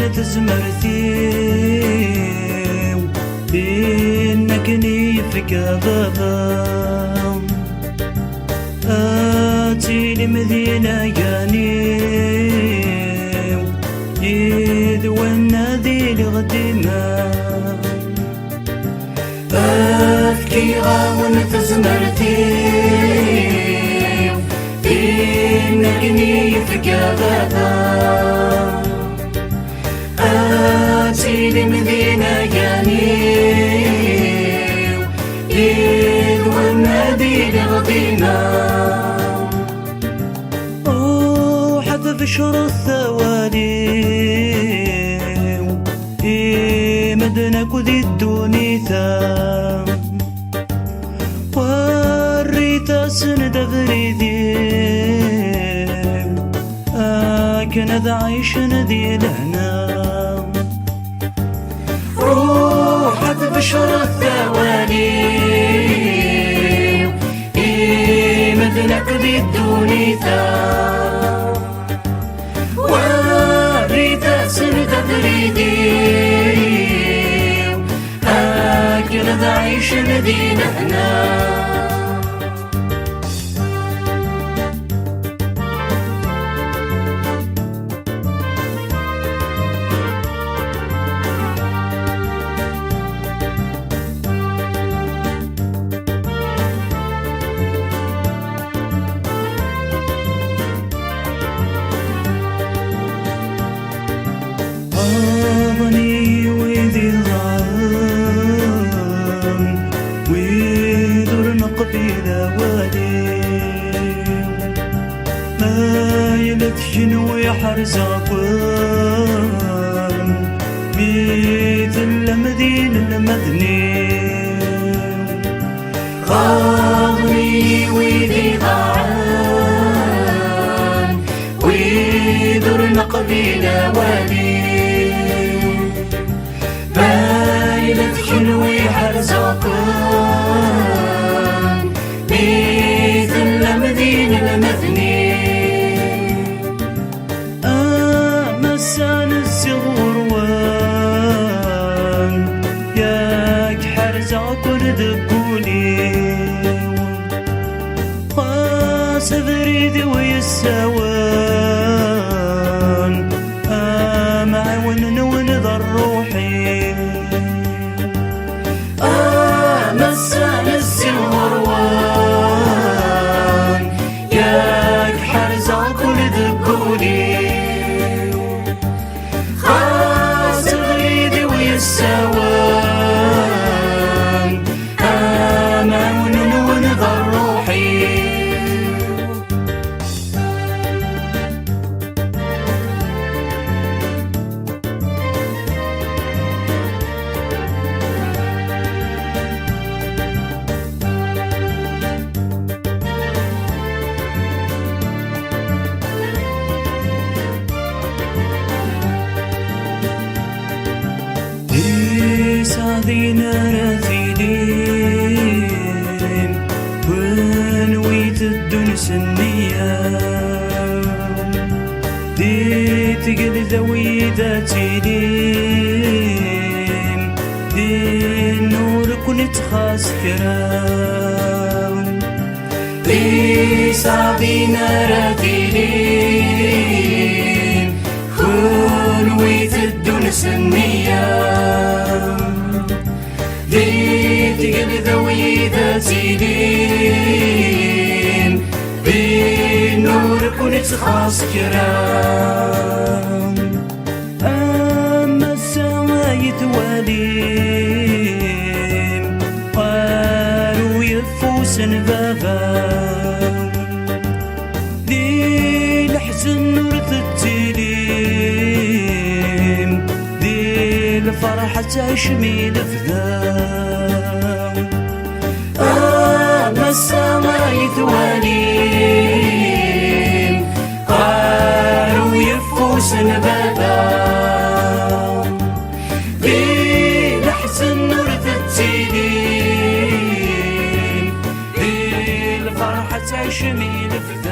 تزمرتي إنك نيفك بابا آتي لمدينة ياني يذونا ذي الغديمة أبكي غاون تزمرتي إنك نيفك بابا آتي لمدينة ياني يذونا ذي الغديمة بشر الثواني مدنك ذي الدونيتا وريتا سند فريدي كان ذا عيش ندي لهنا روحت بشر الثواني مدنك ذي الدونيتا عيش مدينة هنا جنوي حرزاقون مثل المدين المدني غاضني ويدي ضاعان ويدرن قبيلة والي بايلة جنوي حرزاقون مثل المدين المدني مسان الصغور وان ياك حرزاك وردقوني خاص بريدي ويساوان معاون ونظر روحي مسان الصغور وان ياك حرزاك وردقوني السوان آمن ونظر روحي ساذينا رثيلين ونويت الدنس النية دي تقل ذوي ذاتي لين دي النور كنت خاص كرام دي ساذينا رثيلين ونويت الدنس النية تقل ذوي ذاتي لين بالنور كنت خاص كرام أما السمايت والين قالوا يفوس بابا ذي الحزن نور التلين ذي الفرحة تعيش ميل فذا السماء يثوالين قالوا يفوس بابا بالحزن نور التلين بالفرحة تعيش ميل فذا